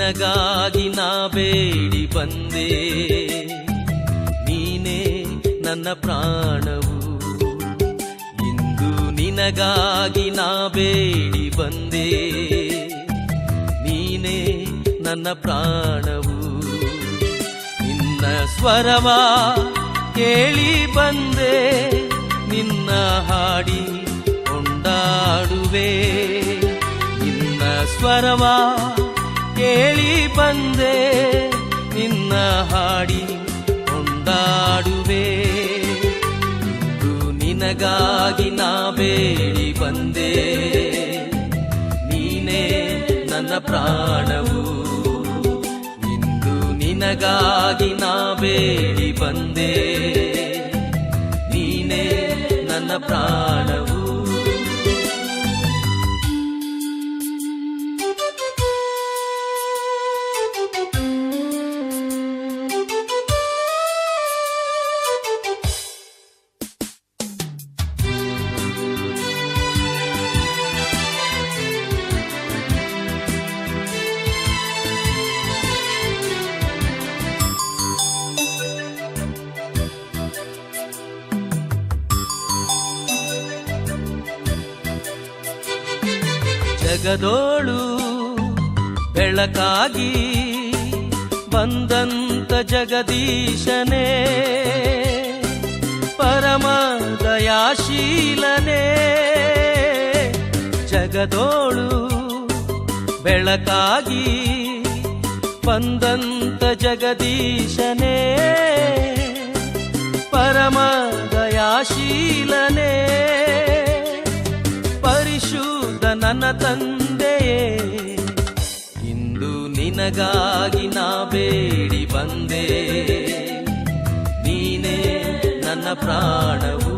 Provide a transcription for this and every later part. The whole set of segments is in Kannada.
ನಿನಗಾಗಿ ನಾ ಬೇಡಿ ಬಂದೆ, ನೀನೇ ನನ್ನ ಪ್ರಾಣವು. ಇಂದು ನಿನಗಾಗಿ ನಾ ಬೇಡಿ ಬಂದೆ, ನೀನೇ ನನ್ನ ಪ್ರಾಣವು. ನಿನ್ನ ಸ್ವರವ ಕೇಳಿ ಬಂದೆ, ನಿನ್ನ ಹಾಡಿ ಕೊಂಡಾಡುವೆ. ನಿನ್ನ ಸ್ವರವ ಕೇಳಿ ಬಂದೆ, ನಿನ್ನ ಹಾಡಿ ಕೊಂಡಾಡುವೆ. ಇಂದು ನಿನಗಾಗಿ ನಾ ಬೇಡಿ ಬಂದೆ, ನೀನೇ ನನ್ನ ಪ್ರಾಣವು. ಇಂದು ನಿನಗಾಗಿ ನಾ ಬೇಡಿ ಬಂದೆ, ನೀನೇ ನನ್ನ ಪ್ರಾಣವು. ಜಗದೋಳು ಬೆಳಕಾಗಿ ಬಂದಂತ ಜಗದೀಶನೇ, ಪರಮ ದಯಾಶೀಲನೇ. ಜಗದೋಳು ಬೆಳಕಾಗಿ ಬಂದಂತ ಜಗದೀಶನೇ, ಪರಮ ದಯಾಶೀಲನೇ. ಪರಿಶುದ್ಧ ನನ್ನ ತಂದೆಯೇ, ಇಂದು ನಿನಗಾಗಿ ನಾ ಬೇಡಿ ಬಂದೆ, ನೀನೇ ನನ್ನ ಪ್ರಾಣವು.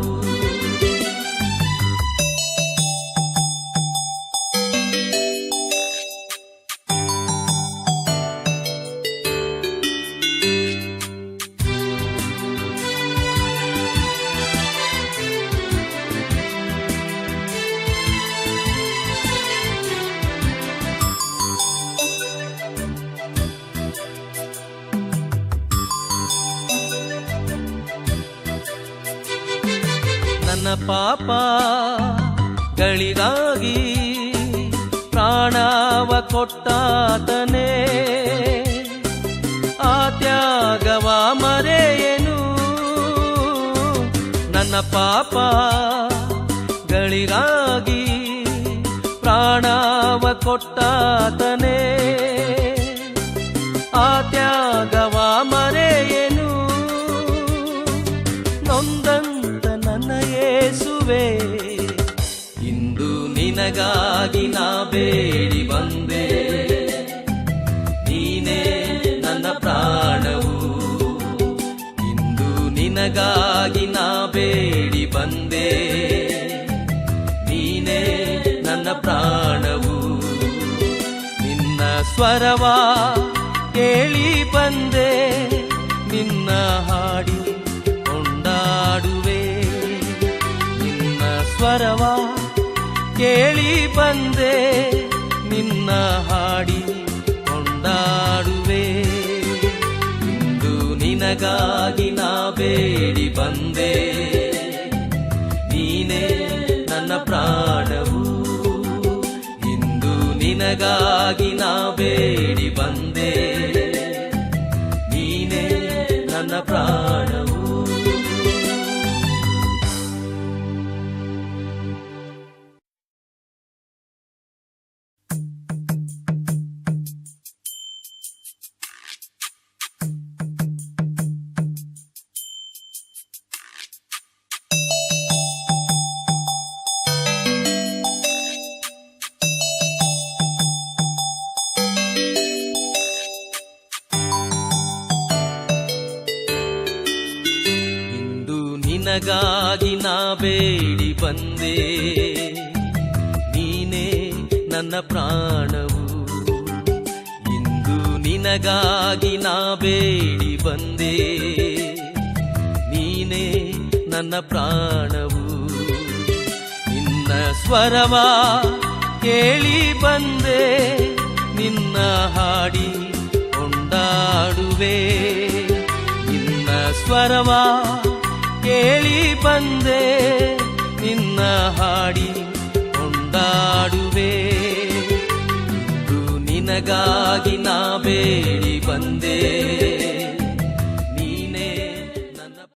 ನನ್ನ ಪಾಪಗಳಿಗಾಗಿ ಪ್ರಾಣವ ಕೊಟ್ಟಾತನೇ, ಆ ತ್ಯಾಗವ ಮರೆಯೆನು. ನನ್ನ ಪಾಪಗಳಿಗಾಗಿ ಪ್ರಾಣವ ಕೊಟ್ಟಾತನೇ, ಆ ತ್ಯಾಗವ ಮರೆಯೆನು. ನೊಂದಂತ ನನ್ನ ಯೇಸುವೆ, ಇಂದು ನಿನಗಾಗಿ ನಾ ಬೇಡಿ ಬಂದೆ, ನೀನೇ ನನ್ನ ಪ್ರಾಣವು. ಇಂದು ನಿನಗಾಗಿ ನಾ ಬೇಡಿ ಬಂದೆ, ನೀನೇ ನನ್ನ ಪ್ರಾಣವು. ನಿನ್ನ ಸ್ವರವ ಕೇಳಿ ಬಂದೆ, ನಿನ್ನ ಹಾಡಿ ಕೊಂಡಾಡುವೆ. ನಿನ್ನ ಸ್ವರವ ಕೇಳಿ ಬಂದೆ, ನಿನ್ನ ಹಾಡಿ ಕೊಂಡಾಡುವೆ. ಇಂದು ನಿನಗಾಗಿ ನಾ ಬೇಡಿ ಬಂದೆ, ನೀನೇ ನನ್ನ ಪ್ರಾಣವು. ಇಂದು ನಿನಗಾಗಿ ನಾ ಬೇಡಿ ಬಂದೆ, ನೀನೇ ನನ್ನ ಪ್ರಾಣವು. ನಿನಗಾಗಿ ನಾ ಬೇಡಿ ಬಂದೆ, ನೀನೇ ನನ್ನ ಪ್ರಾಣವು. ಇಂದು ನಿನಗಾಗಿ ನಾ ಬೇಡಿ ಬಂದೆ, ನೀನೇ ನನ್ನ ಪ್ರಾಣವು. ನಿನ್ನ ಸ್ವರವ ಕೇಳಿ ಬಂದೆ, ನಿನ್ನ ಹಾಡಿ ಕೊಂಡಾಡುವೆ. ನಿನ್ನ ಸ್ವರವ ಕೇಳಿ ಬಂದೆ, ನಿನ್ನ ಹಾಡಿ ಕೊಂಡಾಡುವೆ. ಇಂದು ನಿನಗಾಗಿ ನಾ ಬೇಡಿ ಬಂದೆ.